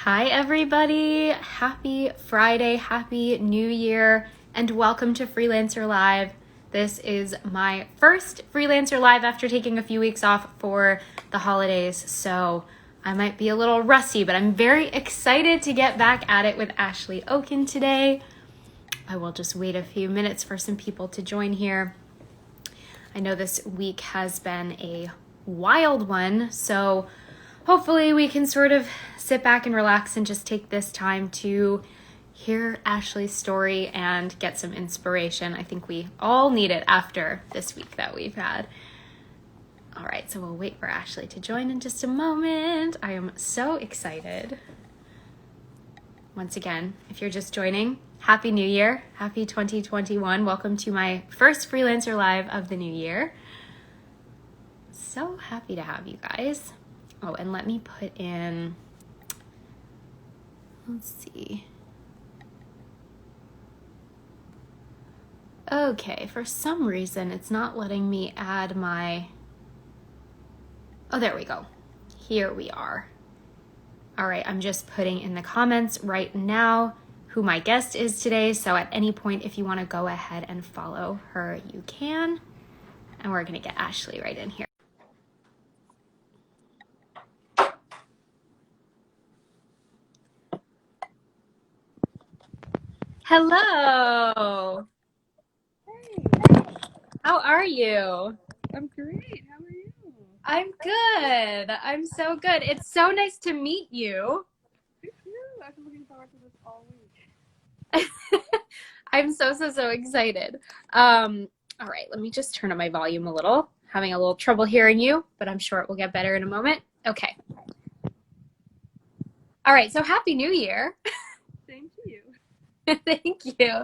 Hi, everybody. Happy Friday, happy New Year, and welcome to Freelancer Live. This is my first Freelancer Live after taking a few weeks off for the holidays, so I might be a little rusty, but I'm very excited to get back at it with Ashley Oken today. I will just wait a few minutes for some people to join here. I know this week has been a wild one, so hopefully we can sort of sit back and relax and just take this time to hear Ashley's story and get some inspiration. I think we all need it after this week that we've had. All right, so we'll wait for Ashley to join in just a moment. I am so excited. Once again, if you're just joining, Happy New Year, happy 2021. Welcome to my first Freelancer Live of the new year. So happy to have you guys. Oh, and let me put in, let's see. Okay, for some reason, it's not letting me add my, oh, there we go. Here we are. All right, I'm just putting in the comments right now who my guest is today. So at any point, if you want to go ahead and follow her, you can. And we're going to get Ashley right in here. Hello. Hey, How are you? I'm great. How are you? I'm good. I'm so good. It's so nice to meet you. Me too. I've been looking forward to this all week. I'm so excited. All right, let me just turn up my volume a little. Having a little trouble hearing you, but I'm sure it will get better in a moment. Okay. All right, so Happy New Year. Same to you. Thank you.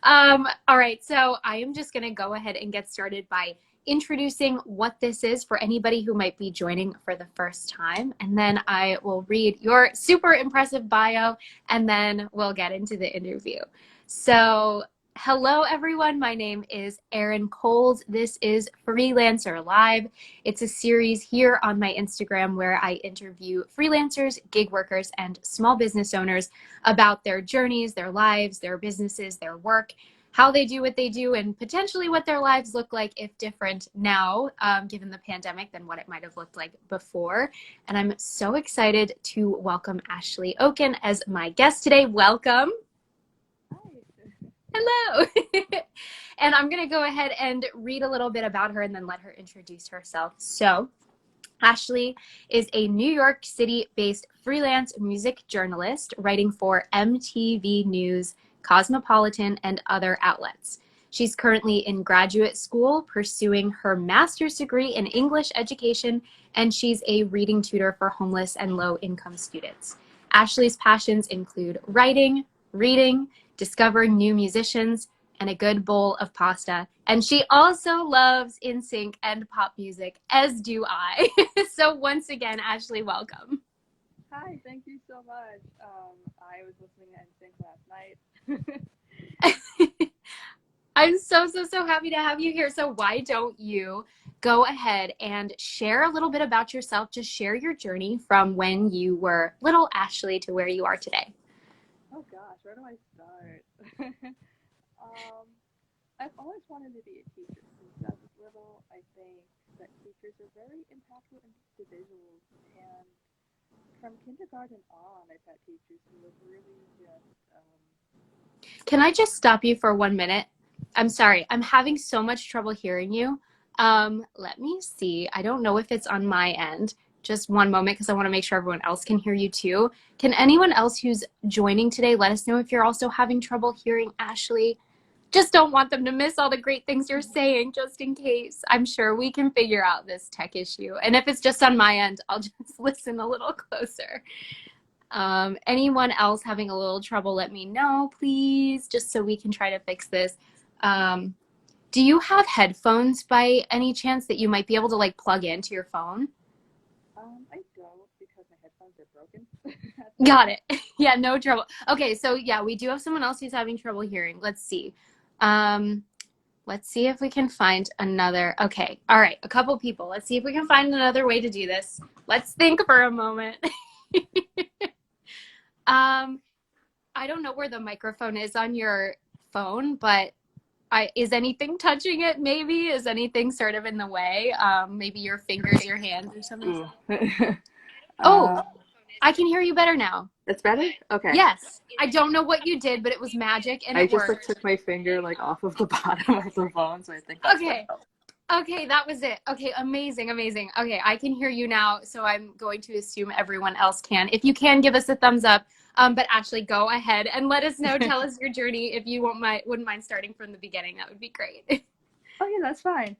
All right, so I am just going to go ahead and get started by introducing what this is for anybody who might be joining for the first time. And then I will read your super impressive bio, and then we'll get into the interview. So hello, everyone. My name is Erin Coles. This is Freelancer Live. It's a series here on my Instagram where I interview freelancers, gig workers, and small business owners about their journeys, their lives, their businesses, their work, how they do what they do, and potentially what their lives look like if different now, given the pandemic, than what it might have looked like before. And I'm so excited to welcome Ashley Oken as my guest today. Welcome. Hi. Hello. And I'm going to go ahead and read a little bit about her and then let her introduce herself. So Ashley is a New York City-based freelance music journalist writing for MTV News, Cosmopolitan, and other outlets. She's currently in graduate school pursuing her master's degree in English education, and she's a reading tutor for homeless and low-income students. Ashley's passions include writing, reading, discovering new musicians, and a good bowl of pasta. And she also loves NSYNC and pop music, as do I. So once again, Ashley, welcome. Hi, thank you so much. I was listening to NSYNC last night. I'm so happy to have you here. So why don't you go ahead and share a little bit about yourself? Just share your journey from when you were little Ashley to where you are today. Oh gosh, where do I start? I've always wanted to be a teacher since I was little. I think that teachers are very impactful individuals, and from kindergarten on, I've had teachers who have really just. Can I just stop you for 1 minute? I'm sorry. I'm having so much trouble hearing you. Let me see. I don't know if it's on my end. Just 1 moment, because I want to make sure everyone else can hear you too. Can anyone else who's joining today let us know if you're also having trouble hearing Ashley? Just don't want them to miss all the great things you're saying, just in case. I'm sure we can figure out this tech issue. And if it's just on my end, I'll just listen a little closer. Anyone else having a little trouble, let me know, please, just so we can try to fix this. Do you have headphones by any chance that you might be able to like plug into your phone? I don't because my headphones are broken. Got it. Yeah, no trouble. Okay, so yeah, we do have someone else who's having trouble hearing. Let's see. Let's see if we can find another. Okay, all right, a couple people. Let's see if we can find another way to do this. Let's think for a moment. I don't know where the microphone is on your phone, but is anything touching it? Maybe is anything sort of in the way? Maybe your fingers, your hands, or something. Ooh. Oh, uh, I can hear you better now. it's better? Okay. Yes, I don't know what you did, but it was magic and I it just like worked. took my finger like off of the bottom of the phone, so I think that's what Okay. helped. Okay, that was it. Okay, amazing, amazing. Okay, I can hear you now, so I'm going to assume everyone else can. If you can, give us a thumbs up. But Ashley, go ahead and let us know. Tell us your journey. If you wouldn't mind starting from the beginning, that would be great. Oh yeah, that's fine.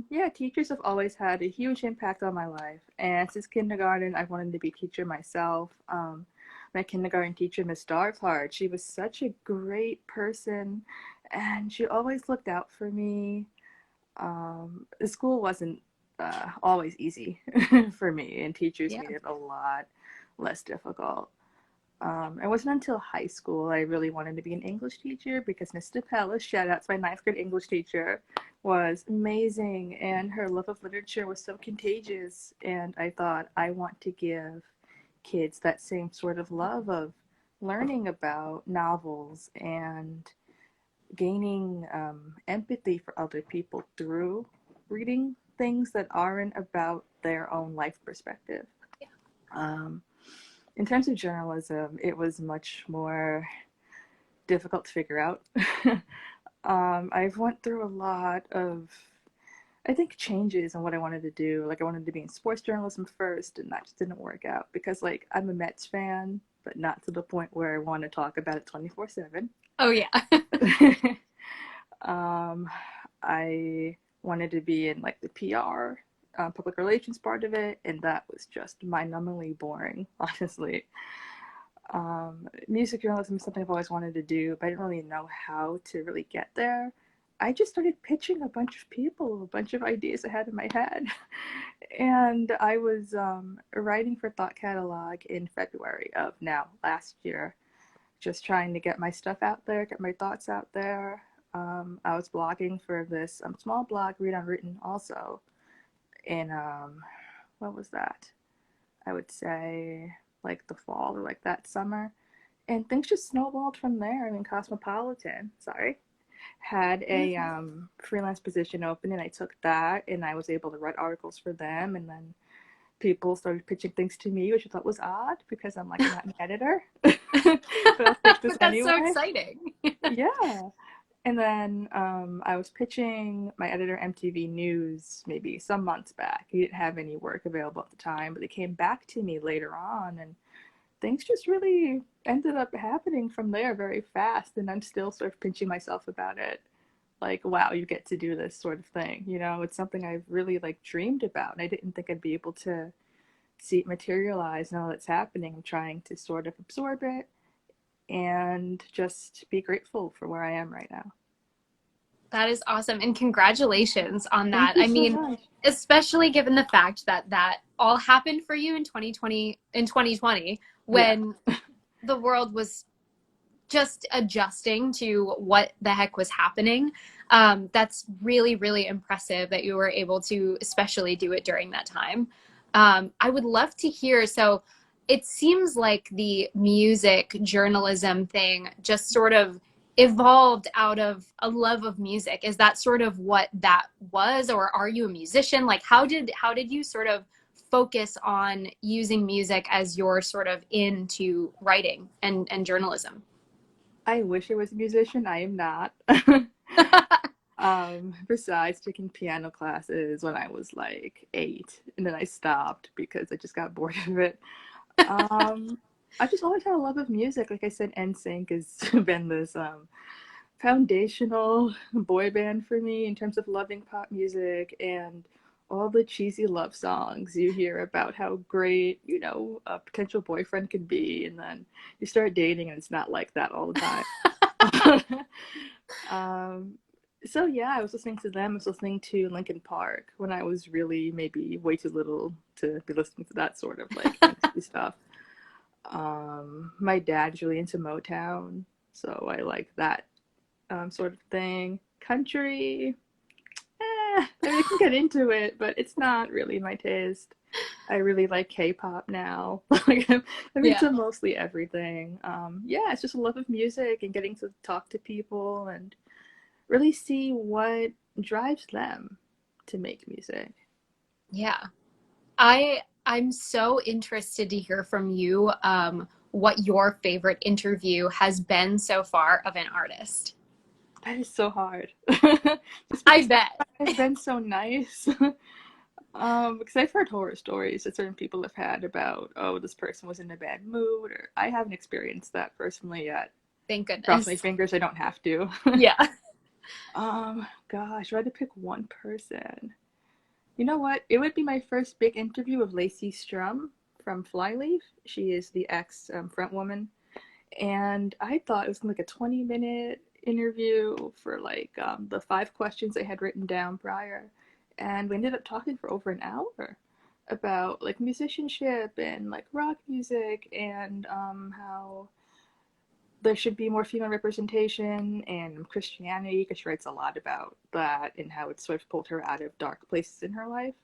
Yeah, teachers have always had a huge impact on my life, and since kindergarten, I've wanted to be a teacher myself. My kindergarten teacher, Miss Darfhart, she was such a great person, and she always looked out for me. The school wasn't always easy for me, and teachers Yeah. made it a lot less difficult. It wasn't until high school I really wanted to be an English teacher because Miss DePella, shout out to my ninth grade English teacher, was amazing and her love of literature was so contagious. And I thought, I want to give kids that same sort of love of learning about novels and gaining empathy for other people through reading things that aren't about their own life perspective. Um, in terms of journalism, it was much more difficult to figure out. I've went through a lot of, I think, changes in what I wanted to do. Like I wanted to be in sports journalism first, and that just didn't work out because, like, I'm a Mets fan, but not to the point where I want to talk about it 24/7. Oh yeah. um, I wanted to be in like the PR, public relations part of it, and that was just mind-numbingly boring, honestly. Music journalism is something I've always wanted to do, but I didn't really know how to really get there. I just started pitching a bunch of people, a bunch of ideas I had in my head. And I was writing for Thought Catalog in February of last year, just trying to get my stuff out there, get my thoughts out there. I was blogging for this small blog, Read Unwritten, also in, what was that? I would say like the fall or like that summer. And things just snowballed from there. I mean, Cosmopolitan, sorry, had a freelance position open, and I took that, and I was able to write articles for them. And then people started pitching things to me, which I thought was odd because I'm like not an editor, but I'll take this But that's so anyway. exciting. Yeah. And then I was pitching my editor MTV News maybe some months back. He didn't have any work available at the time, but they came back to me later on, and things just really ended up happening from there very fast. And I'm still sort of pinching myself about it. Like, wow, you get to do this sort of thing. You know, it's something I've really like dreamed about. And I didn't think I'd be able to see it materialize now that's happening. I'm trying to sort of absorb it and just be grateful for where I am right now. That is awesome. And congratulations on Thank that. you I so mean, much. especially given the fact that that all happened for you in 2020 Yeah. when the world was just adjusting to what the heck was happening. That's really, really impressive that you were able to especially do it during that time. I would love to hear. So it seems like the music journalism thing just sort of evolved out of a love of music. Is that sort of what that was, or are you a musician? Like, how did you sort of focus on using music as your sort of into writing and journalism? I wish I was a musician. I am not. Besides taking piano classes when I was like 8, and then I stopped because I just got bored of it. Um, I just always had a love of music. Like I said, NSYNC has been this foundational boy band for me in terms of loving pop music and all the cheesy love songs you hear about how great, you know, a potential boyfriend could be, and then you start dating and it's not like that all the time. um, so yeah, I was listening to them. I was listening to Linkin Park when I was really maybe way too little to be listening to that sort of like angsty stuff. My dad's really into Motown, so I like that sort of thing. Country, I mean, I can get into it, but it's not really my taste. I really like K-pop now. Like I'm Yeah. into mostly everything. Yeah, it's just a love of music and getting to talk to people and really see what drives them to make music. Yeah. I'm so interested to hear from you what your favorite interview has been so far of an artist. That is so hard. Just I because bet. everyone has been so nice. Because I've heard horror stories that certain people have had about, oh, this person was in a bad mood, or I haven't experienced that personally yet. Thank Cross my goodness. fingers, I don't have to. Yeah. Gosh, if I had to pick one person, you know what? It would be my first big interview with Lacey Strum from Flyleaf. She is the ex front woman, and I thought it was like a 20-minute interview for like the 5 questions I had written down prior, and we ended up talking for over an hour about like musicianship and like rock music and how there should be more female representation and Christianity, because she writes a lot about that and how it sort of pulled her out of dark places in her life.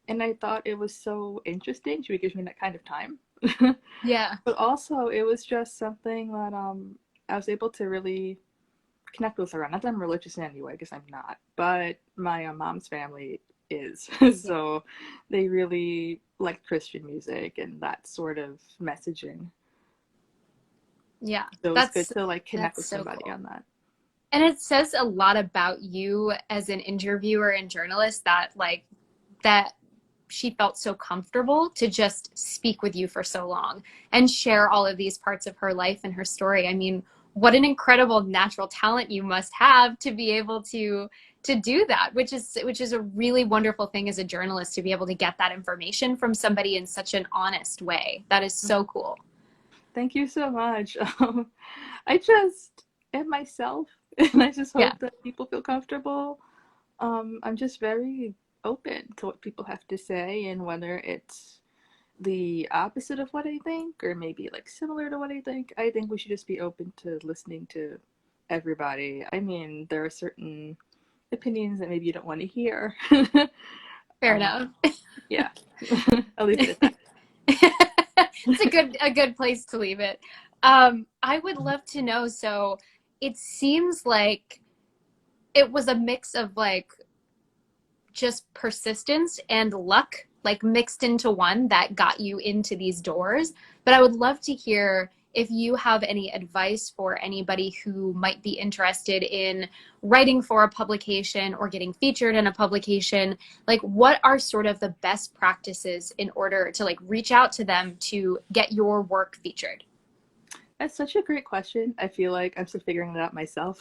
And I thought it was so interesting. She would give me that kind of time. Yeah. But also, it was just something that I was able to really connect with her on. Not that I'm religious in any way, because I'm not, but my mom's family is. Yeah. So they really like Christian music and that sort of messaging. Yeah. So it was good That's to like connect that's with so somebody cool. on that. And it says a lot about you as an interviewer and journalist that that she felt so comfortable to just speak with you for so long and share all of these parts of her life and her story. I mean, what an incredible natural talent you must have to be able to do that, which is a really wonderful thing as a journalist to be able to get that information from somebody in such an honest way. That is so cool. Thank you so much. I just am myself, and I just Yeah. hope that people feel comfortable. I'm just very open to what people have to say, and whether it's the opposite of what I think, or maybe like similar to what I think we should just be open to listening to everybody. I mean, there are certain opinions that maybe you don't want to hear. Fair enough. Yeah, I'll leave it at that. It's a good place to leave it. I would love to know. So it seems like it was a mix of like just persistence and luck, like mixed into one that got you into these doors. But I would love to hear if you have any advice for anybody who might be interested in writing for a publication or getting featured in a publication. Like, what are sort of the best practices in order to like reach out to them to get your work featured? That's such a great question. I feel like I'm still figuring it out myself.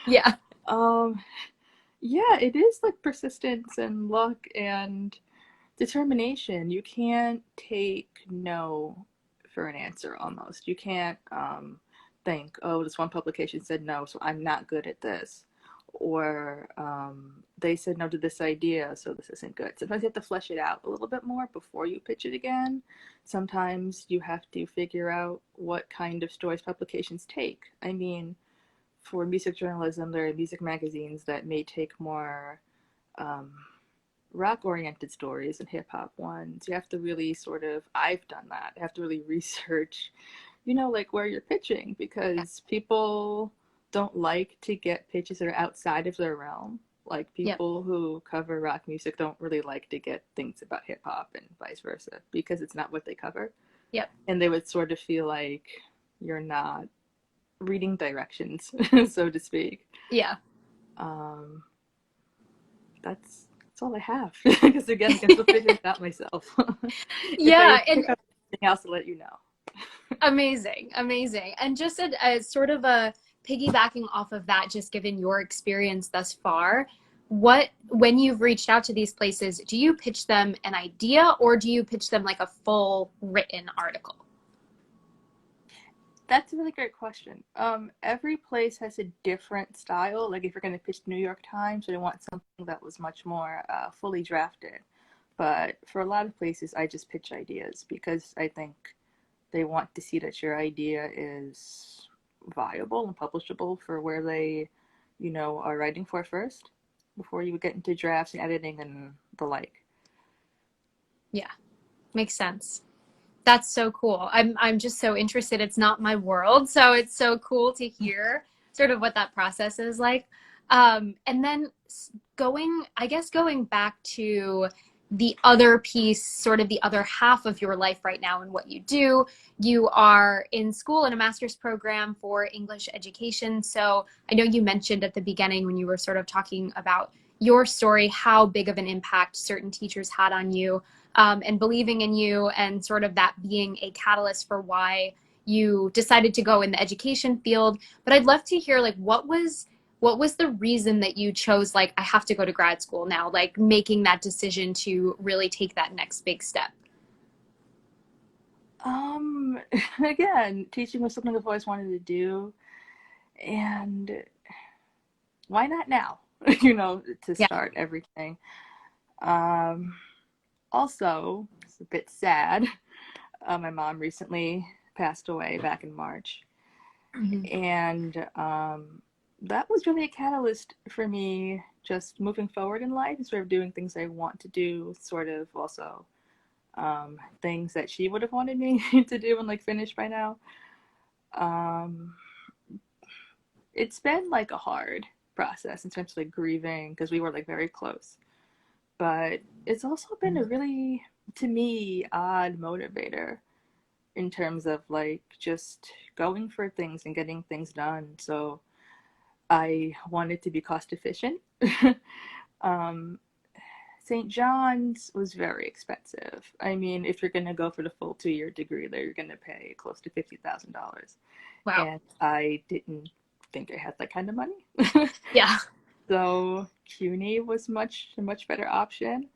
Yeah. um, yeah, it is like persistence and luck and determination. You can't take no for an answer almost. You can't think, oh, this one publication said no, so I'm not good at this. Or they said no to this idea, so this isn't good. Sometimes you have to flesh it out a little bit more before you pitch it again. Sometimes you have to figure out what kind of stories publications take. I mean, for music journalism, there are music magazines that may take more um, rock oriented stories and hip hop ones. You have to really sort of, I've done that. I have to really research, like where you're pitching, because people don't like to get pitches that are outside of their realm. Like Yep. people who cover rock music don't really like to get things about hip hop and vice versa because it's not what they cover. Yep. And they would sort of feel like you're not reading directions, so to speak. Yeah. Um, that's all I have. Because again, I can still figure it out myself. If Yeah. I And pick up anything else, I'll let you know. amazing, amazing. And just as sort of a piggybacking off of that, just given your experience thus far, when you've reached out to these places, do you pitch them an idea or do you pitch them like a full written article? That's a really great question. Every place has a different style. Like if you're going to pitch the New York Times, they want something that was much more fully drafted. But for a lot of places, I just pitch ideas because I think they want to see that your idea is viable and publishable for where they, are writing for first. before you would get into drafts and editing and the like. Yeah, makes sense. That's so cool. I'm just so interested. It's not my world, so it's so cool to hear sort of what that process is like. And then going back to the other piece, sort of the other half of your life right now and what you do. You are in school in a master's program for English education. So I know you mentioned at the beginning when you were sort of talking about your story, how big of an impact certain teachers had on you, and believing in you, and sort of that being a catalyst for why you decided to go in the education field. But I'd love to hear, like, what was the reason that you chose, like, I have to go to grad school now, like making that decision to really take that next big step? Um, Again, teaching was something I've always wanted to do, and why not now? To Yeah. start everything. Um, Also, it's a bit sad. My mom recently passed away back in March, Mhm. and that was really a catalyst for me just moving forward in life and sort of doing things I want to do, sort of also things that she would have wanted me to do and like finish by now. Um, it's been like a hard process in terms of like grieving because we were like very close, but it's also been a really, to me, odd motivator in terms of like just going for things and getting things done. So I wanted to be cost efficient. um, St. John's was very expensive. I mean, if you're going to go for the full 2 year degree there, you're going to pay close to $50,000. Wow. And I didn't think I had that kind of money. Yeah. So CUNY was a much better option.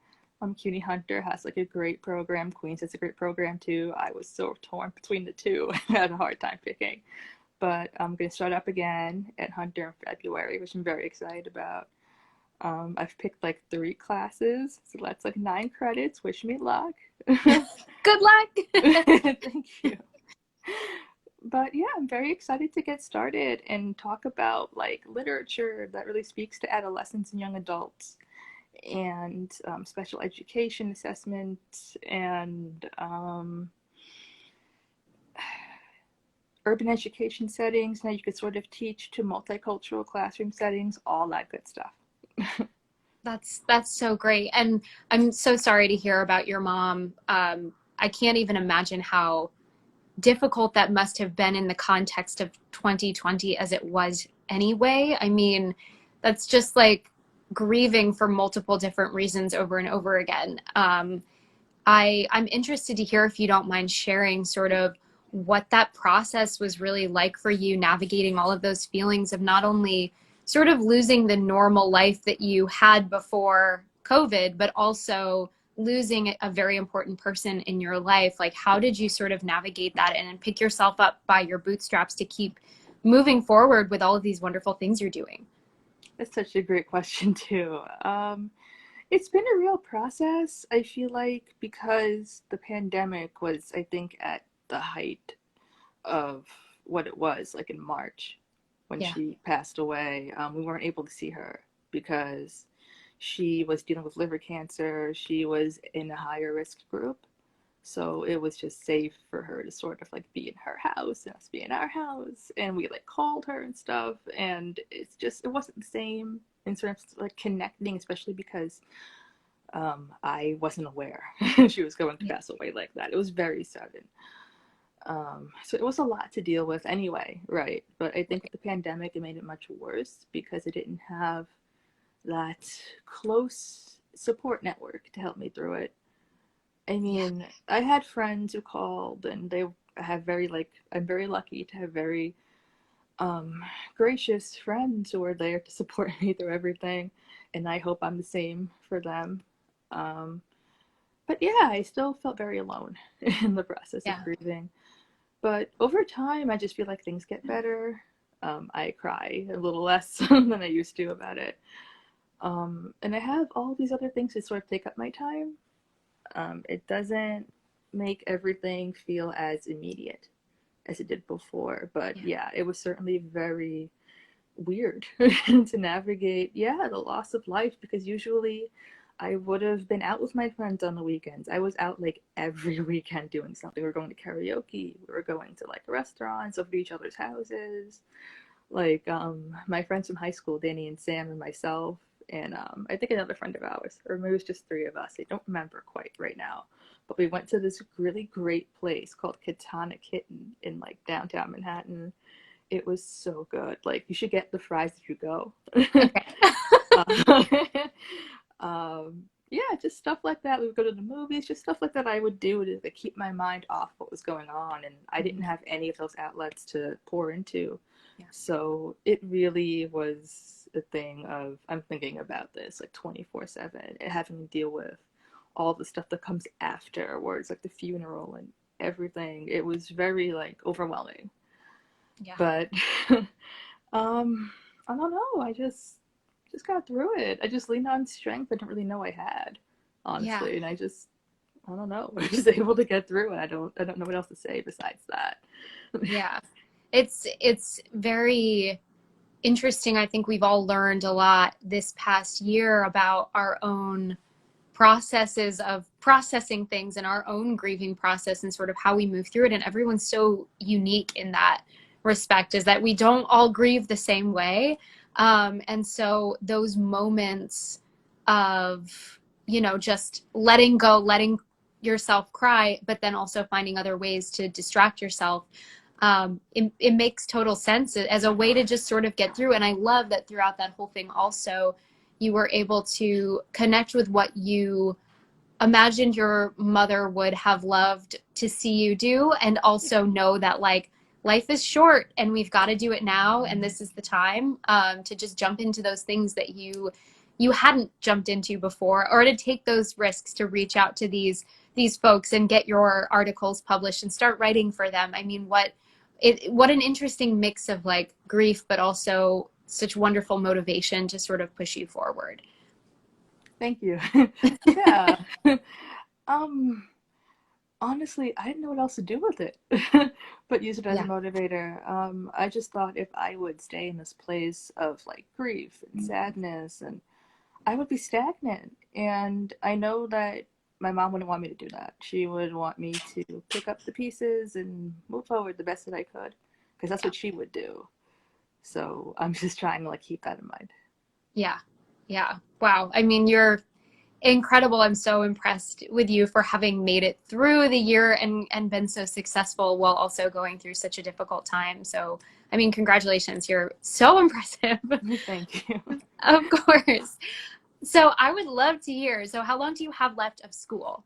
CUNY Hunter has like a great program. Queens has a great program too. I was so torn between the two. I had a hard time picking. But I'm going to start up again at Hunter in February, which I'm very excited about. I've picked like 3 classes, so that's like 9 credits. Wish me luck. Good luck. Thank you. But yeah, I'm very excited to get started and talk about like literature that really speaks to adolescents and young adults, and special education assessment, and urban education settings. Now you could sort of teach to multicultural classroom settings, all that good stuff. That's so great. And I'm so sorry to hear about your mom. I can't even imagine how difficult that must have been in the context of 2020 as it was anyway. I mean, that's just like grieving for multiple different reasons over and over again. I'm interested to hear, if you don't mind sharing, sort of what that process was really like for you, navigating all of those feelings of not only sort of losing the normal life that you had before COVID, but also losing a very important person in your life. Like, how did you sort of navigate that and pick yourself up by your bootstraps to keep moving forward with all of these wonderful things you're doing? That's such a great question too. It's been a real process. I feel like because the pandemic was, I think, at the height of what it was, like in March when Yeah. she passed away. We weren't able to see her because she was dealing with liver cancer. She was in a higher risk group. So it was just safe for her to sort of like be in her house and us be in our house. And we like called her and stuff. And it wasn't the same in terms of like connecting, especially because I wasn't aware she was going to Yeah. pass away like that. It was very sudden. So it was a lot to deal with anyway, right? But I think with the pandemic, it made it much worse because I didn't have that close support network to help me through it. I Yeah. mean, I had friends who called, and they have very like I'm very lucky to have very um gracious friends who are there to support me through everything, and I hope I'm the same for them. Um, but yeah, I still felt very alone in the process of Yeah. grieving. But over time, I just feel like things get better. I cry a little less than I used to about it. And I have all these other things that sort of take up my time. It doesn't make everything feel as immediate as it did before. But Yeah. yeah, it was certainly very weird to navigate, yeah, the loss of life, because usually I would have been out with my friends on the weekends. I was out like every weekend doing something. We were going to karaoke, we were going to like restaurants, over to each other's houses. Like my friends from high school, Danny and Sam and myself, and I think another friend of ours, or maybe it was just three of us. I don't remember quite right now. But we went to this really great place called Katana Kitten in like downtown Manhattan. It was so good. Like, you should get the fries if you go. Okay. uh, yeah, just stuff like that. We would go to the movies, just stuff like that I would do to keep my mind off what was going on. And I didn't have any of those outlets to pour into. Yeah. So it really was a thing of, I'm thinking about this like 24/7, and having to deal with all the stuff that comes afterwards, like the funeral and everything. It was very like overwhelming. Yeah. But I don't know. I just got through it. I just leaned on strength I didn't really know I had, Yeah. honestly, and I don't know. I was just able to get through it. I don't know what else to say besides that. Yeah. It's very interesting. I think we've all learned a lot this past year about our own processes of processing things and our own grieving process and sort of how we move through it. And everyone's so unique in that respect, is that we don't all grieve the same way. And so those moments of, just letting go, letting yourself cry, but then also finding other ways to distract yourself, it makes total sense as a way to just sort of get through. And I love that throughout that whole thing also, you were able to connect with what you imagined your mother would have loved to see you do, and also know that like life is short and we've got to do it now, and this is the time to just jump into those things that you hadn't jumped into before, or to take those risks to reach out to these folks and get your articles published and start writing for them. I mean, what an interesting mix of like grief but also such wonderful motivation to sort of push you forward. Thank you. Yeah. um Honestly, I didn't know what else to do with it but use it as a Yeah. motivator. I just thought if I would stay in this place of like grief and sadness, and I would be stagnant. And I know that my mom wouldn't want me to do that. She would want me to pick up the pieces and move forward the best that I could, because that's Yeah. what she would do. So I'm just trying to like keep that in mind. Yeah. Yeah. Wow. I mean, you're incredible. I'm so impressed with you for having made it through the year and been so successful while also going through such a difficult time. So, I mean, congratulations. You're so impressive. Thank you. Of course. So, I would love to hear. So, how long do you have left of school?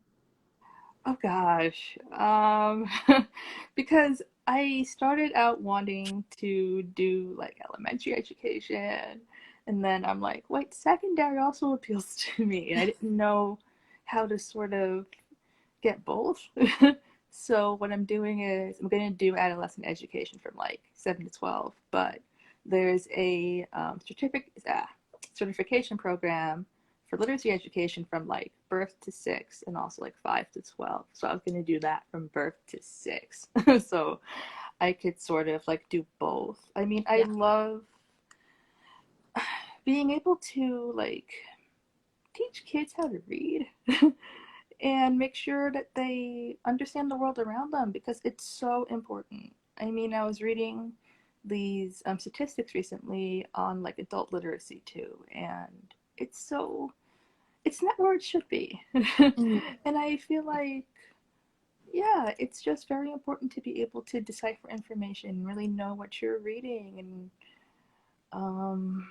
Oh gosh. Because I started out wanting to do like elementary education, and then I'm like, wait, secondary also appeals to me. And I didn't know how to sort of get both. So what I'm doing is I'm going to do adolescent education from like 7 to 12, but there's a certification program for literacy education from like birth to 6, and also like 5 to 12. So I was going to do that from birth to 6. So I could sort of like do both. I mean, I Yeah. love being able to like teach kids how to read and make sure that they understand the world around them, because it's so important. I mean, I was reading these statistics recently on like adult literacy too, and it's not where it should be. Mm. And I feel like, yeah, it's just very important to be able to decipher information, really know what you're reading, and um,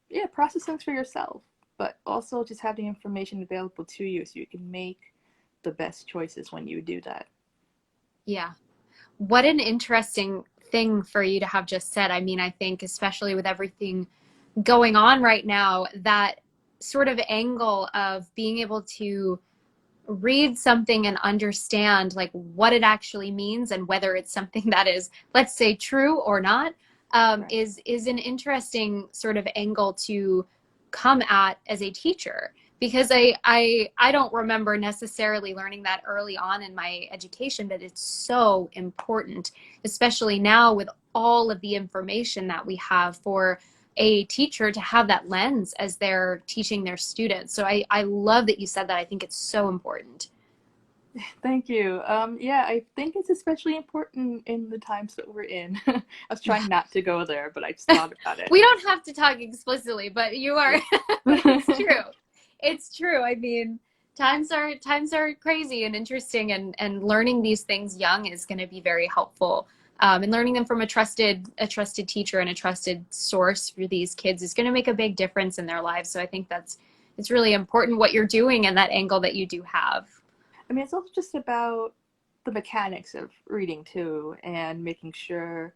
yeah, process things for yourself, but also just have the information available to you so you can make the best choices when you do that. Yeah. What an interesting thing for you to have just said. I mean, I think, especially with everything going on right now, that sort of angle of being able to read something and understand like what it actually means and whether it's something that is, let's say, true or not, Right. is an interesting sort of angle to come at as a teacher. because I don't remember necessarily learning that early on in my education, but it's so important, especially now with all of the information that we have for a teacher to have that lens as they're teaching their students. So I love that you said that. I think it's so important. Thank you. Yeah, I think it's especially important in the times that we're in. I was trying not to go there, but I just thought about it. We don't have to talk explicitly, but you are, but it's true. It's true. I mean, times are crazy and interesting, and learning these things young is going to be very helpful. And learning them from a trusted teacher and a trusted source for these kids is going to make a big difference in their lives. So I think it's really important what you're doing and that angle that you do have. I mean, it's also just about the mechanics of reading too, and making sure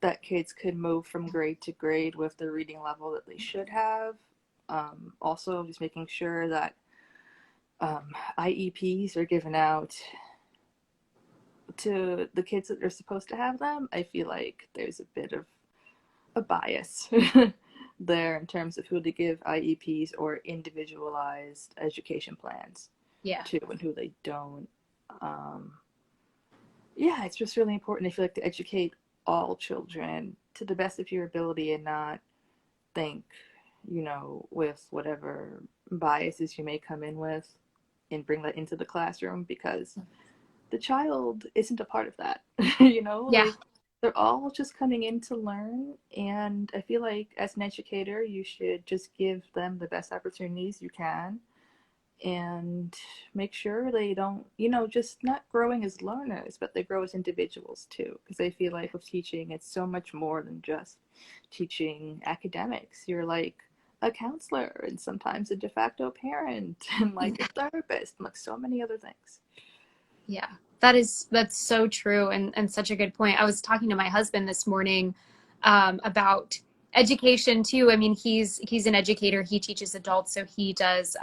that kids could move from grade to grade with the reading level that they should have. Also, just making sure that IEPs are given out to the kids that are supposed to have them. I feel like there's a bit of a bias there in terms of who to give IEPs or individualized education plans Yeah. to and who they don't. Um, yeah, it's just really important, I feel like, to educate all children to the best of your ability and not think, with whatever biases you may come in with and bring that into the classroom because the child isn't a part of that. Yeah. Like they're all just coming in to learn. And I feel like as an educator, you should just give them the best opportunities you can and make sure they don't, just not growing as learners, but they grow as individuals too. Because I feel like with teaching, it's so much more than just teaching academics. You're like a counselor and sometimes a de facto parent and like a therapist and like so many other things. Yeah, that's so true, and such a good point. I was talking to my husband this morning about education too. I mean, he's an educator. He teaches adults, so he does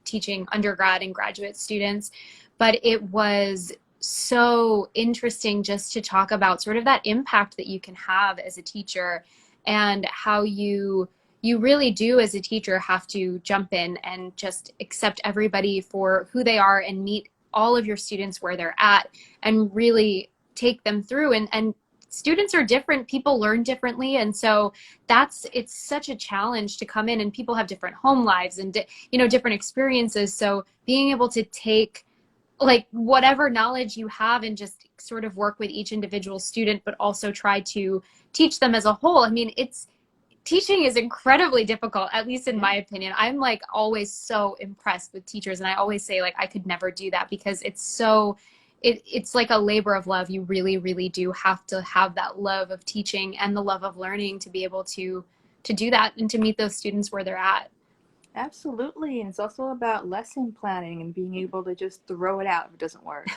teaching undergrad and graduate students. But it was so interesting just to talk about sort of that impact that you can have as a teacher, and how you really do as a teacher have to jump in and just accept everybody for who they are and meet all of your students where they're at and really take them through, and students are different, people learn differently, and so it's such a challenge to come in, and people have different home lives and different experiences, so being able to take like whatever knowledge you have and just sort of work with each individual student but also try to teach them as a whole. I mean, it's teaching is incredibly difficult, at least in Yeah. my opinion. I'm like always so impressed with teachers, and I always say like I could never do that because it's like a labor of love. You really, really do have to have that love of teaching and the love of learning to be able to do that and to meet those students where they're at. Absolutely. And it's also about lesson planning and being able to just throw it out if it doesn't work.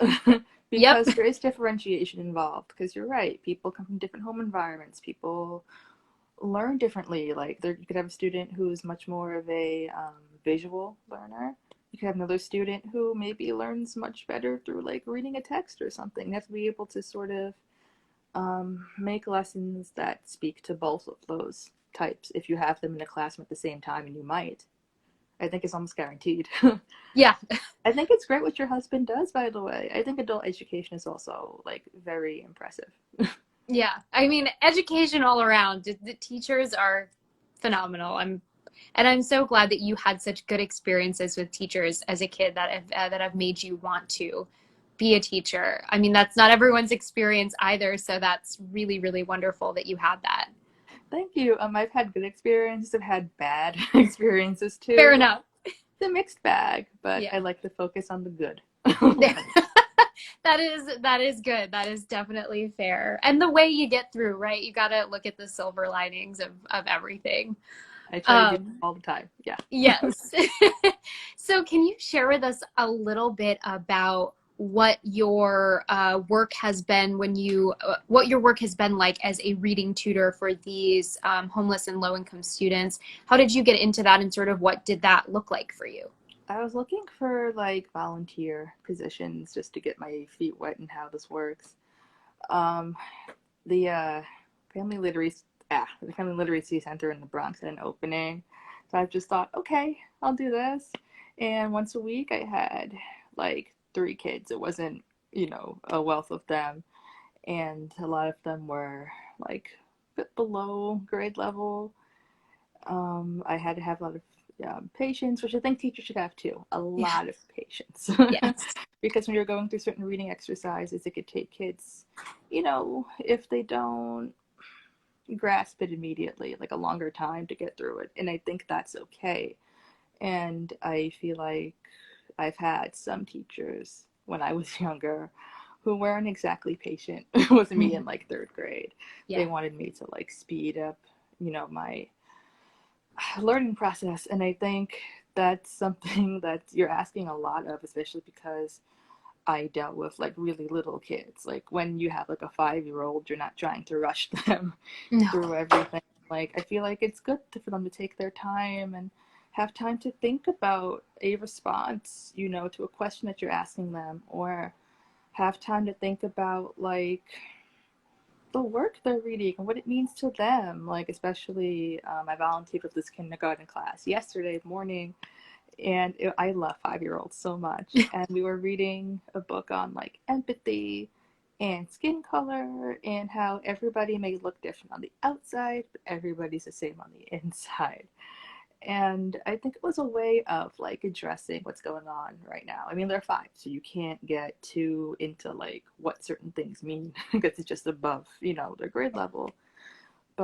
Yep. Because there is differentiation involved. Because you're right, people come from different home environments. People learn differently. Like you could have a student who's much more of a visual learner. You could have another student who maybe learns much better through like reading a text or something. You have to be able to sort of make lessons that speak to both of those types if you have them in a classroom at the same time, and you might. I think it's almost guaranteed. Yeah. I think it's great what your husband does, by the way. I think adult education is also like very impressive. Yeah. I mean, education all around. The teachers are phenomenal. I'm so glad that you had such good experiences with teachers as a kid that have made you want to be a teacher. I mean, that's not everyone's experience either, so that's really, really wonderful that you had that. Thank you. I've had good experiences. I've had bad experiences Fair too. enough. It's a mixed bag, but Yeah. I like to focus on the good. That is good. That is definitely fair. And the way you get through, right? You got to look at the silver linings of everything. I try to do Um, all the time. Yeah. Yes. So, can you share with us a little bit about what your work has been what your work has been like as a reading tutor for these homeless and low income students? How did you get into that, and sort of what did that look like for you? I was looking for like volunteer positions just to get my feet wet in how this works. Um, the family literacy the Family Literacy Center in the Bronx had an opening, So I've just thought, okay, I'll do this. And once a week I had like 3 kids. It wasn't, a wealth of them. And a lot of them were like a bit below grade level. I had to have a lot of patience, which I think teachers should have too. A Yeah. lot of patience. Yes. Because when you're going through certain reading exercises, it could take kids, if they don't grasp it immediately, like a longer time to get through it. And I think that's okay. And I feel like I've had some teachers when I was younger who weren't exactly patient with me in like 3rd grade. They Yeah. wanted me to like speed up, my learning process. And I think that's something that you're asking a lot of, especially because I dealt with like really little kids. Like when you have like a 5-year-old, you're not trying to rush them No. through everything. Like I feel like it's good for them to take their time and have time to think about a response, to a question that you're asking them, or have time to think about like the work they're reading and what it means to them. Like especially, I volunteered with this kindergarten class yesterday morning, and I love 5-year-olds so much. And we were reading a book on like empathy and skin color and how everybody may look different on the outside, but everybody's the same on the inside. And I think it was a way of like addressing what's going on right now. I mean, they're 5, so you can't get too into like what certain things mean because it's just above, their grade level.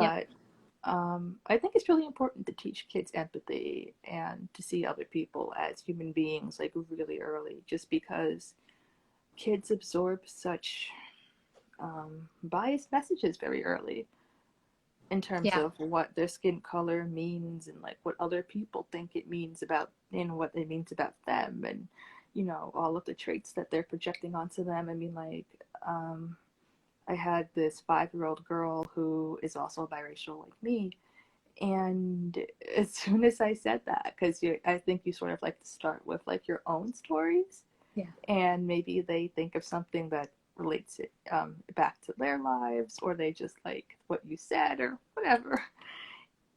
Yep. But I think it's really important to teach kids empathy and to see other people as human beings like really early, just because kids absorb such biased messages very early in terms Yeah. of what their skin color means and like what other people think it means about and what it means about them, and all of the traits that they're projecting onto them. I mean, like, I had this 5-year-old girl who is also biracial like me. And as soon as I said that, because I think you sort of like to start with like your own stories, Yeah. and maybe they think of something that relates it back to their lives, or they just like what you said or whatever.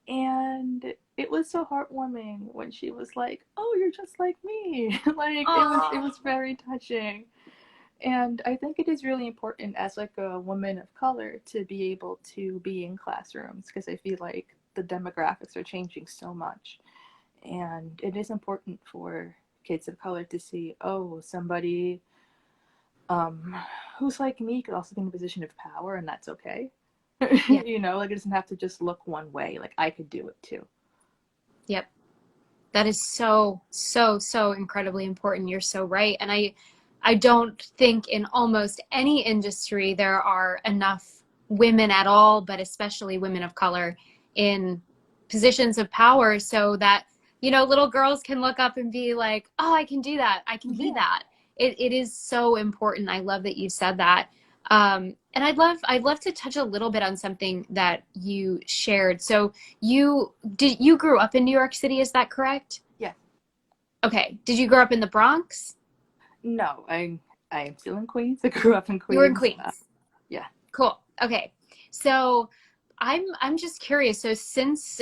And it was so heartwarming when she was like, "Oh, you're just like me." Like it was Oh. very touching. And I think it is really important as like a woman of color to be able to be in classrooms, because I feel like the demographics are changing so much. And it is important for kids of color to see, oh, somebody um, who's like me could also be in a position of power, and that's okay. Yeah. Like it doesn't have to just look one way. Like I could do it too. Yep. That is so, so, so incredibly important. You're so right. And I don't think in almost any industry there are enough women at all, but especially women of color in positions of power so that, little girls can look up and be like, oh, I can do that. I can be Yeah. that. It is so important. I love that you said that. And I'd love to touch a little bit on something that you shared. So you grew up in New York City, is that correct? Yeah. Okay. Did you grow up in the Bronx? No, I am still in Queens. I grew up in You were in Queens. Queens. Yeah. Cool. Okay. So I'm just curious. So since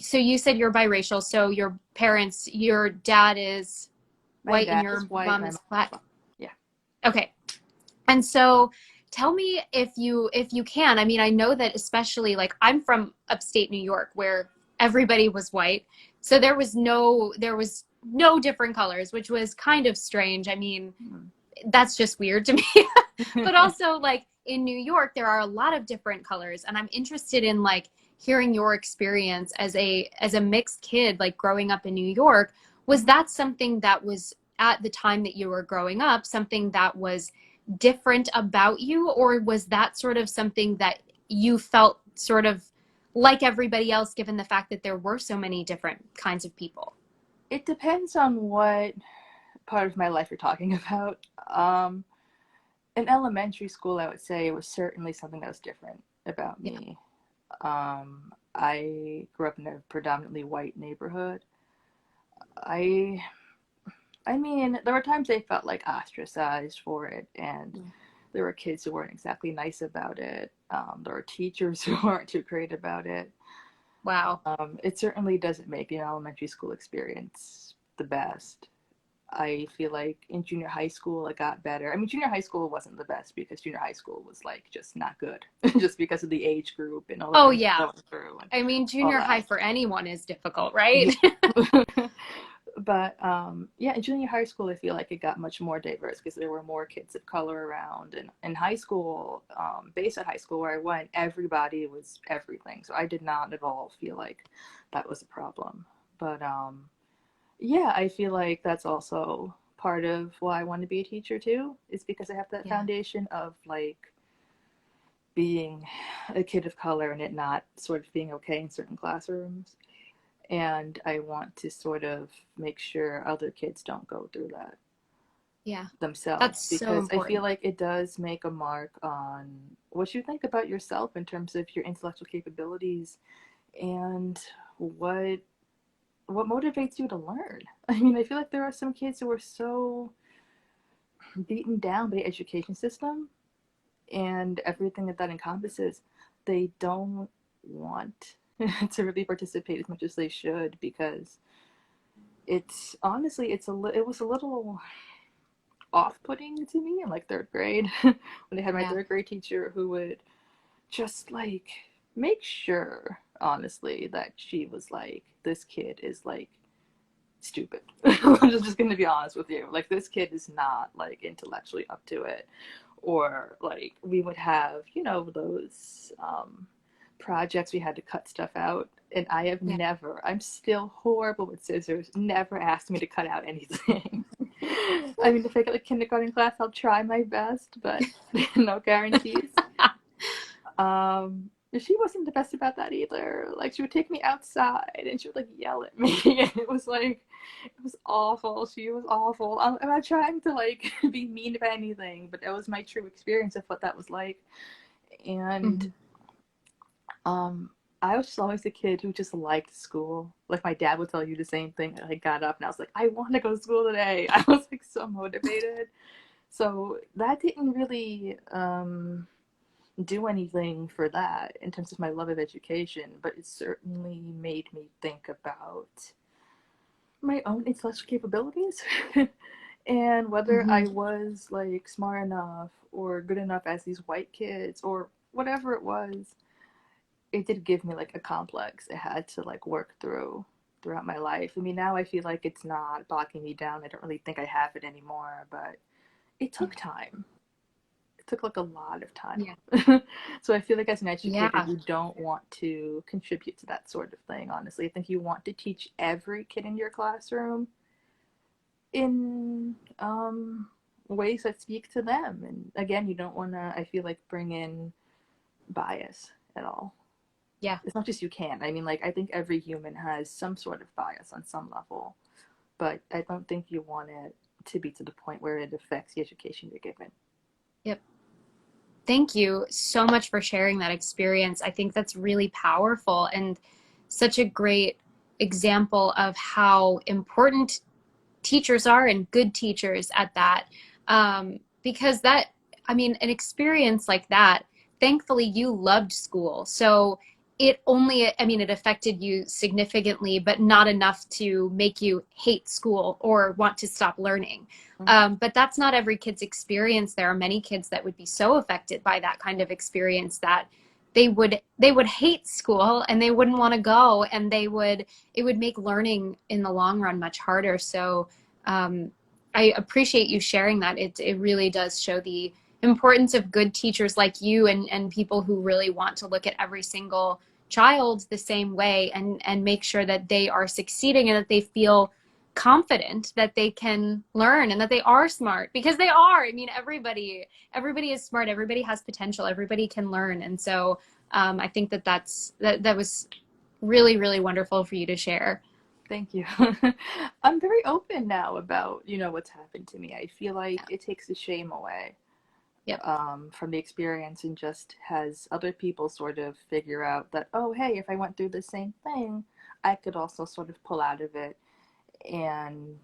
so you said you're biracial, so your dad is My white and dad is your white. mom My is mom is black. black. Yeah. Okay. And so tell me if you can. I mean, I know that especially like I'm from upstate New York where everybody was white. So there was no different colors, which was kind of strange. I mean, Mm. that's just weird to me. But also like in New York there are a lot of different colors and I'm interested in like hearing your experience as a mixed kid like growing up in New York. Was Mhm. that something that was at the time that you were growing up something that was different about you, or was that sort of something that you felt sort of like everybody else given the fact that there were so many different kinds of people? It depends on what part of my life you're talking about. In elementary school, I would say it was certainly something that was different about Yeah. me. I grew up in a predominantly white neighborhood. I, I mean, there were times I felt like ostracized for it, and Yeah. there were kids who weren't exactly nice about it. There were teachers who weren't too great about it. Wow. It certainly doesn't make the elementary school experience the best. I feel like in junior high school it got better. I mean, junior high school wasn't the best because junior high school was like just not good, just because of the age group and all the Oh things yeah. we're going through and I mean, all junior high that. for anyone is difficult, Yeah. right? But yeah, in junior high school, I feel like it got much more diverse because there were more kids of color around. And in high school, based at high school where I went, everybody was everything. So I did not at all feel like that was a problem. But yeah, I feel like that's also part of why I want to be a teacher too, is because I have that Yeah. foundation of like being a kid of color and it not sort of being okay in certain classrooms. And I want to sort of make sure other kids don't go through that Yeah. That's themselves, so because I feel important. like it does make a mark on what you think about yourself in terms of your intellectual capabilities and what what motivates you to learn. I mean, I feel like there are some kids who are so beaten down by the education system and everything that that encompasses, they don't want to really participate as much as they should because it's honestly it was a little off-putting to me in like third grade when I had my Yeah. third grade teacher who would just like make sure honestly that she was like, this kid is like stupid. I'm just gonna be honest with you, like this kid is not like intellectually up to it. Or like we would have, you know, those projects we had to cut stuff out, and I have Yeah. never, I'm still horrible with scissors, never asked me to cut out anything. I mean, if I get like kindergarten class, I'll try my best, but no guarantees. She wasn't the best about that either. Like she would take me outside and she would like yell at me, and it was like, it was awful. She was awful. I'm not trying to like be mean about anything, but that was my true experience of what that was like. And Mhm. um, I was just always a kid who just liked school. Like my dad would tell you the same thing. I got up and I was like, I want to go to school today. I was like so motivated. So that didn't really do anything for that in terms of my love of education, but it certainly made me think about my own intellectual capabilities and whether I Mhm. was like smart enough or good enough as these white kids or whatever it was. It did give me like a complex I had to like work through throughout my life. I mean, now I feel like it's not bogging me down. I don't really think I have it anymore, but it Yeah. took time. It took like a lot of time. Yeah. So I feel like as an educator, Yeah. you don't want to contribute to that sort of thing, honestly. I think you want to teach every kid in your classroom in ways that speak to them. And again, you don't want to, I feel like, bring in bias at all. Yeah. As much as you can. I mean, like, I think every human has some sort of bias on some level, but I don't think you want it to be to the point where it affects the education you're given. Yep. Thank you so much for sharing that experience. I think that's really powerful and such a great example of how important teachers are and good teachers at that. Because that, I mean, an experience like that, thankfully you loved school. So it only, I mean, it affected you significantly, but not enough to make you hate school or want to stop learning. Mm-hmm. But that's not every kid's experience. There are many kids that would be so affected by that kind of experience that they would hate school and they wouldn't want to go, and they would it would make learning in the long run much harder. So um, I appreciate you sharing that. It really does show the importance of good teachers like you, and people who really want to look at every single child the same way, and make sure that they are succeeding and that they feel confident that they can learn and that they are smart, because they are. I mean, everybody is smart, everybody has potential, everybody can learn. And so I think that was really, really wonderful for you to share. Thank you. I'm very open now about, you know, what's happened to me. I feel like Yeah. it takes the shame away Yep. from the experience and just has other people sort of figure out that, oh, hey, if I went through the same thing, I could also sort of pull out of it and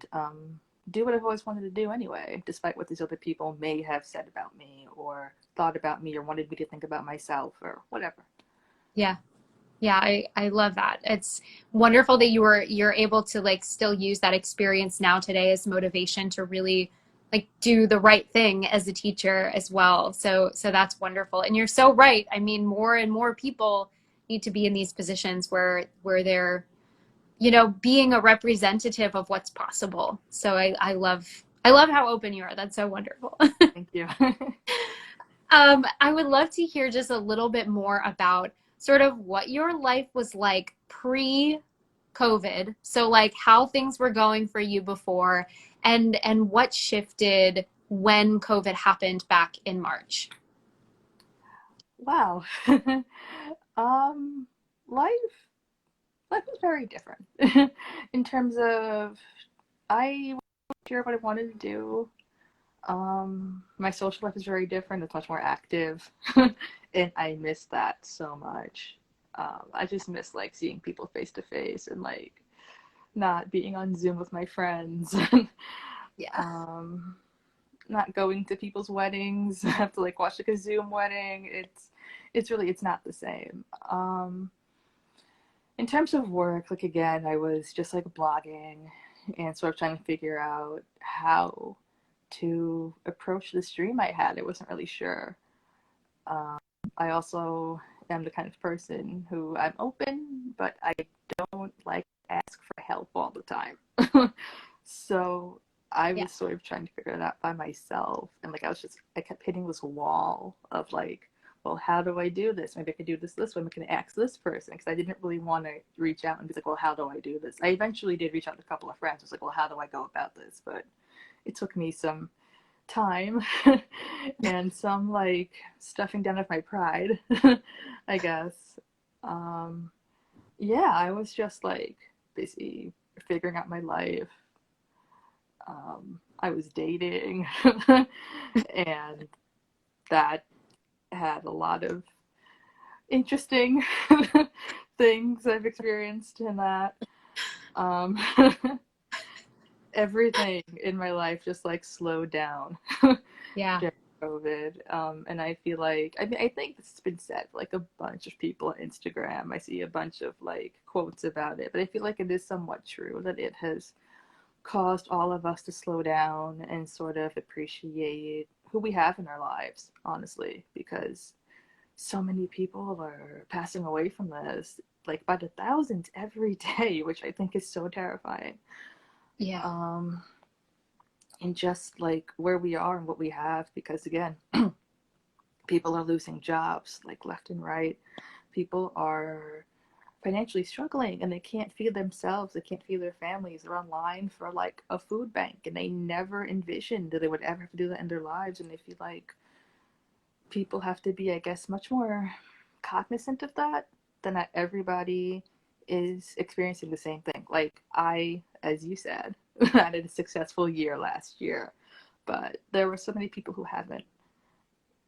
do what I've always wanted to do anyway, despite what these other people may have said about me or thought about me or wanted me to think about myself or whatever. Yeah. Yeah, I love that. It's wonderful that you're able to like still use that experience now today as motivation to really like do the right thing as a teacher as well. So that's wonderful. And you're so right. I mean, more and more people need to be in these positions where they're, being a representative of what's possible. So I love how open you are. That's so wonderful. Thank you. I would love to hear just a little bit more about sort of what your life was like pre-COVID. So like how things were going for you before and what shifted when COVID happened back in March. Wow. um, life life was very different in terms of I wasn't sure what I wanted to do. My social life is very different. It's much more active, and I miss that so much. I just miss like seeing people face to face and like not being on Zoom with my friends. Yeah. um, Not going to people's weddings. I have to like watch like a Zoom wedding. It's not the same. In terms of work, like again, I was just like blogging and sort of trying to figure out how to approach this dream I had. I wasn't really sure. Um, I also am the kind of person who I'm open, but I don't like to ask for help all the time. So I Yeah. was sort of trying to figure it out by myself. And like I kept hitting this wall of like, well, how do I do this? Maybe I could do this way. Maybe I can ask this person because I didn't really want to reach out and be like, well, how do I do this? I eventually did reach out to a couple of friends. I was like, well, how do I go about this? But it took me some time and some like stuffing down of my pride, I guess. Um, yeah, I was just like busy figuring out my life. I was dating, and that had a lot of interesting things I've experienced in that. Um, Everything in my life just like slowed down Yeah. during COVID. And I feel like I think this has been said like a bunch of people on Instagram. I see a bunch of like quotes about it, but I feel like it is somewhat true that it has caused all of us to slow down and sort of appreciate who we have in our lives, honestly, because so many people are passing away from this, like by the thousands every day, which I think is so terrifying. Yeah. Um, and just like where we are and what we have, because again, people are losing jobs like left and right. People are financially struggling and they can't feed themselves, they can't feed their families. They're online for like a food bank and they never envisioned that they would ever have to do that in their lives. And they feel like people have to be, I guess, much more cognizant of that, than that everybody is experiencing the same thing. Like I, as you said, had a successful year last year, but there were so many people who haven't,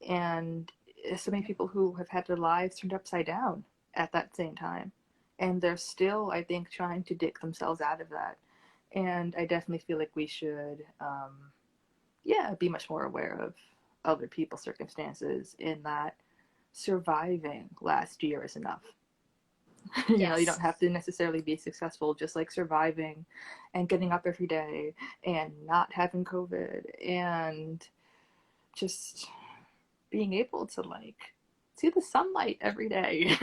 and so many people who have had their lives turned upside down at that same time, and they're still, I think, trying to dig themselves out of that. And I definitely feel like we should, yeah, be much more aware of other people's circumstances, in that surviving last year is enough. You Yes. don't have to necessarily be successful, just like surviving and getting up every day and not having COVID and just being able to like see the sunlight every day.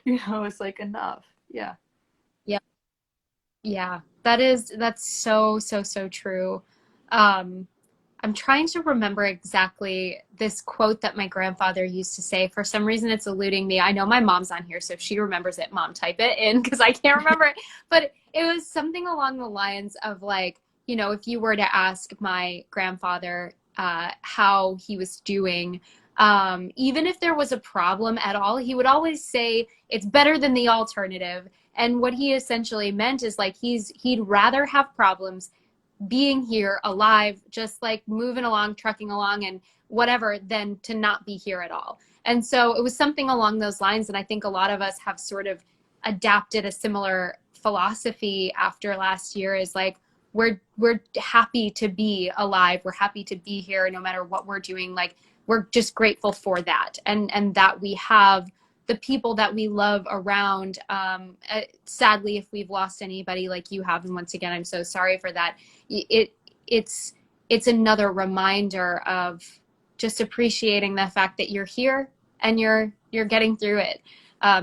It's like enough. Yeah. Yeah. Yeah. That's so, so, so true. Um, I'm trying to remember exactly this quote that my grandfather used to say. For some reason, it's eluding me. I know my mom's on here, so if she remembers it, mom, type it in because I can't remember it. But it was something along the lines of like, if you were to ask my grandfather how he was doing, even if there was a problem at all, he would always say it's better than the alternative. And what he essentially meant is like he'd rather have problems being here alive, just like moving along, trucking along, and whatever, than to not be here at all. And so it was something along those lines. And I think a lot of us have sort of adapted a similar philosophy after last year is like, we're happy to be alive. We're happy to be here no matter what we're doing. Like we're just grateful for that. And that we have the people that we love around. Sadly, if we've lost anybody like you have, and once again, I'm so sorry for that. It it's it's another reminder of just appreciating the fact that you're here and you're getting through it.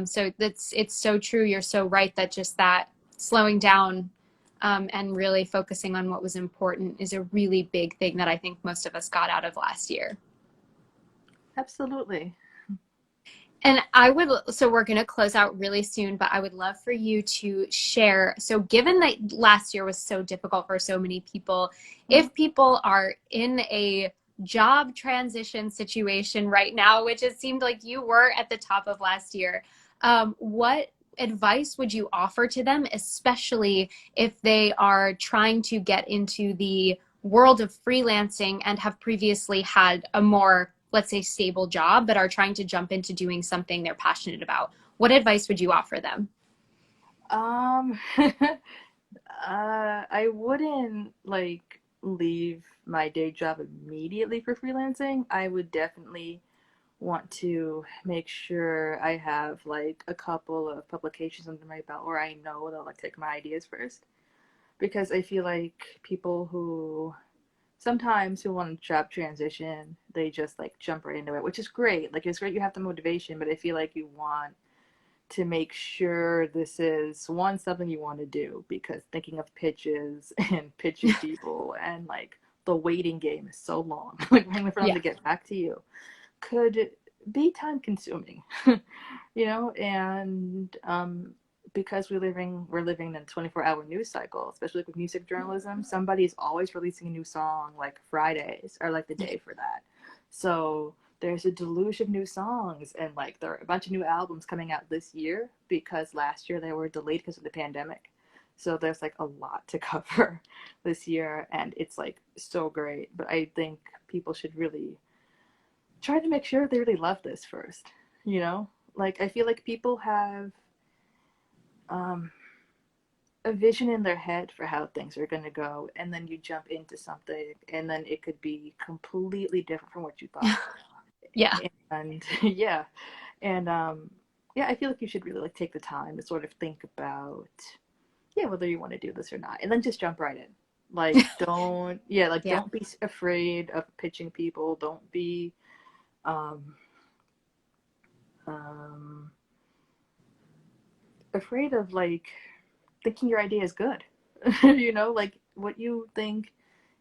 So it's so true. You're so right that just that slowing down and really focusing on what was important is a really big thing that I think most of us got out of last year. Absolutely. And so we're going to close out really soon, but I would love for you to share. So, given that last year was so difficult for so many people, Mhm. if people are in a job transition situation right now, which it seemed like you were at the top of last year, what advice would you offer to them, especially if they are trying to get into the world of freelancing and have previously had a more, let's say, stable job, but are trying to jump into doing something they're passionate about? What advice would you offer them? Um, I wouldn't like leave my day job immediately for freelancing. I would definitely want to make sure I have like a couple of publications under my belt where I know they'll like take my ideas first. Because I feel like people who sometimes who want to job transition, they just like jump right into it, which is great. Like it's great you have the motivation, but I feel like you want to make sure this is one something you want to do because thinking of pitches and pitching people and like the waiting game is so long, like waiting for them Yeah. to get back to you could be time consuming, and because we're living in a 24-hour news cycle, especially with music journalism, somebody is always releasing a new song like Fridays or like the day for that. So there's a deluge of new songs, and like there are a bunch of new albums coming out this year because last year they were delayed because of the pandemic. So there's like a lot to cover this year, and it's like so great. But I think people should really try to make sure they really love this first. Like I feel like people have um, a vision in their head for how things are going to go, and then you jump into something, and then it could be completely different from what you thought. Yeah. And yeah, and yeah, I feel like you should really like take the time to sort of think about whether you want to do this or not, and then just jump right in. Like don't yeah, like Yeah. don't be afraid of pitching people. Don't be um, um, afraid of like thinking your idea is good. Like what you think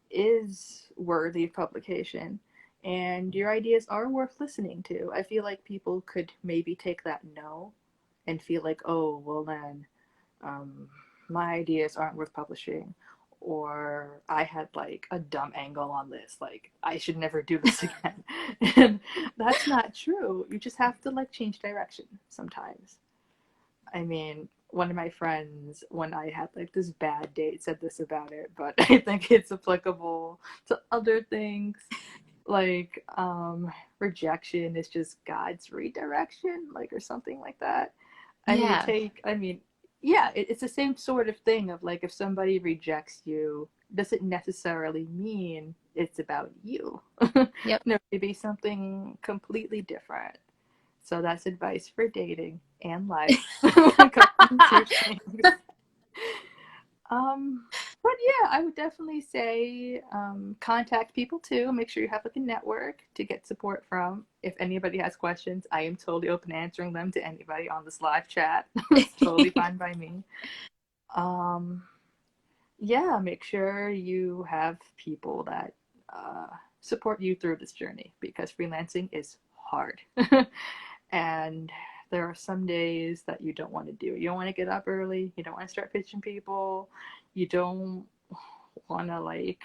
is worthy of publication and your ideas are worth listening to. I feel like people could maybe take that no and feel like, oh, well, then um, my ideas aren't worth publishing. Or I had like a dumb angle on this, like I should never do this again. And that's not true. You just have to like change direction sometimes. I mean, one of my friends, when I had like this bad date, said this about it, but I think it's applicable to other things. Like, rejection is just God's redirection, like, or something like that. Yeah. Yeah, it's the same sort of thing of like if somebody rejects you, doesn't necessarily mean it's about you. Yep. No, maybe something completely different. So that's advice for dating and life. Combine two things. Um, but yeah, I would definitely say contact people too. Make sure you have like a network to get support from. If anybody has questions, I am totally open to answering them to anybody on this live chat. It's totally fine by me. Um, yeah, make sure you have people that uh, support you through this journey because freelancing is hard. And there are some days that you don't want to do. You don't want to get up early. You don't want to start pitching people. You don't want to like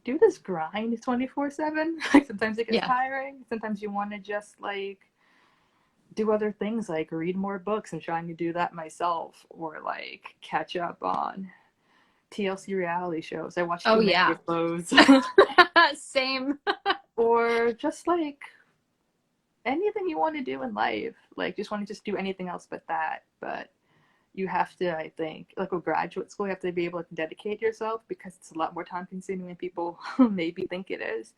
do this grind 24/7. Like sometimes it gets Yeah. tiring. Sometimes you want to just like do other things like read more books and trying to do that myself or like catch up on TLC reality shows. I watch Oh, too many yeah. of those. Same. Or just like anything you want to do in life. Like just want to just do anything else but that. But you have to, I think, like with graduate school, you have to be able to dedicate yourself because it's a lot more time consuming than people maybe think it is.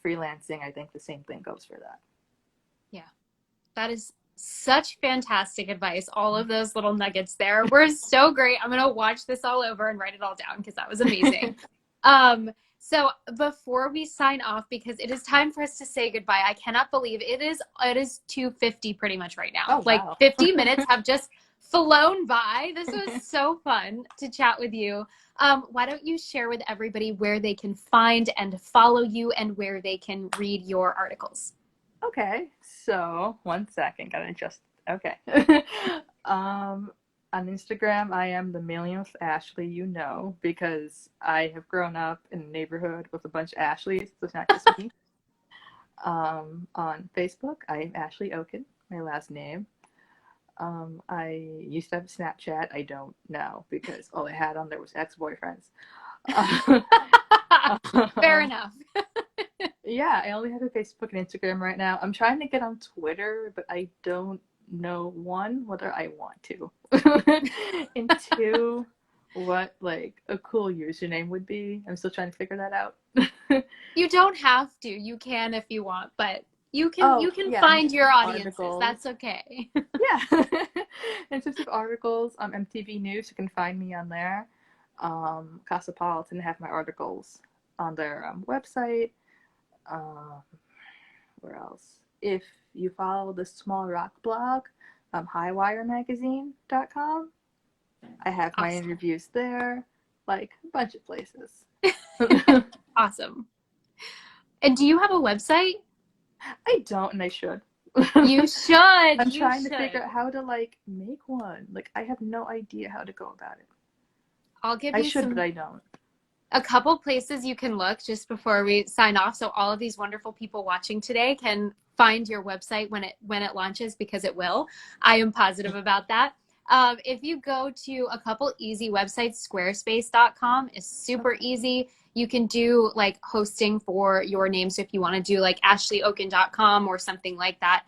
Freelancing, I think the same thing goes for that. Yeah. That is such fantastic advice. All of those little nuggets there were so great. I'm going to watch this all over and write it all down because that was amazing. So before we sign off, because it is time for us to say goodbye, I cannot believe it is 2:50 pretty much right now. Oh, like wow. 50 minutes have just flown by. This was so fun to chat with you. Why don't you share with everybody where they can find and follow you and where they can read your articles? Okay, so 1 second, gotta adjust. Okay. On Instagram, I am the millionth Ashley you know because I have grown up in a neighborhood with a bunch of Ashleys, so it's not just me. On Facebook, I am Ashley Oken, my last name. I used to have a Snapchat. I don't now because all I had on there was ex-boyfriends. Fair enough. Yeah, I only have a Facebook and Instagram right now. I'm trying to get on Twitter, but I don't know, one, whether I want to, and two, what like a cool username would be. I'm still trying to figure that out. You don't have to. You can if you want, but you Oh, can yeah, find your audiences. articles. That's okay. Yeah. In terms of articles, MTV News, you can find me on there. Cosmopolitan have my articles on their website. Um, where else? If you follow the Small Rock blog, highwiremagazine.com, I have my Awesome. interviews there, like a bunch of places. Awesome. And do you have a website? I don't, and I should. You should. I'm You trying to should. figure out how to like make one. Like I have no idea how to go about it. I'll give I you should, some but I don't. a couple places you can look just before we sign off, so all of these wonderful people watching today can find your website when it launches, because it will. I am positive about that. If you go to a couple easy websites, squarespace.com is super easy. You can do like hosting for your name. So if you want to do like ashleyoken.com or something like that,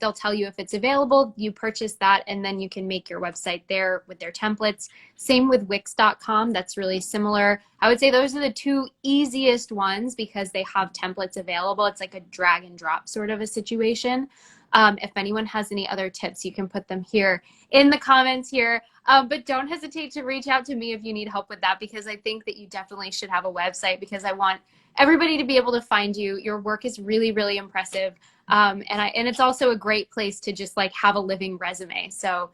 they'll tell you if it's available. You purchase that, and then you can make your website there with their templates. Same with Wix.com. That's really similar. I would say those are the two easiest ones because they have templates available. It's like a drag and drop sort of a situation. If anyone has any other tips, you can put them here in the comments here. But don't hesitate to reach out to me if you need help with that, because I think that you definitely should have a website, because I want everybody to be able to find you. Your work is really, really impressive. And it's also a great place to just like have a living resume. So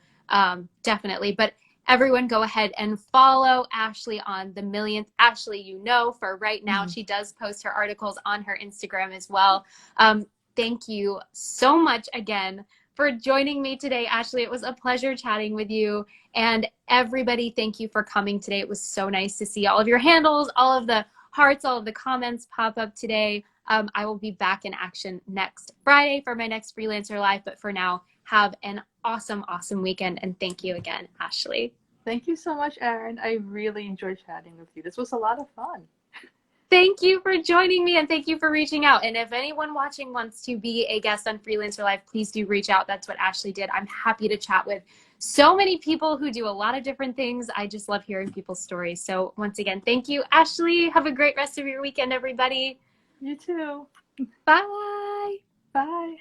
definitely. But everyone go ahead and follow Ashley on the millionth Ashley you know for right now. She does post her articles on her Instagram as well. Thank you so much again for joining me today, Ashley. It was a pleasure chatting with you. And everybody, thank you for coming today. It was so nice to see all of your handles, all of the hearts, all of the comments pop up today. I will be back in action next Friday for my next Freelancer Live. But for now, have an awesome, awesome weekend. And thank you again, Ashley. Thank you so much, Erin. I really enjoyed chatting with you. This was a lot of fun. Thank you for joining me, and thank you for reaching out. And if anyone watching wants to be a guest on Freelancer Live, please do reach out. That's what Ashley did. I'm happy to chat with so many people who do a lot of different things. I just love hearing people's stories. So once again, thank you, Ashley. Have a great rest of your weekend, everybody. You too. Bye. Bye.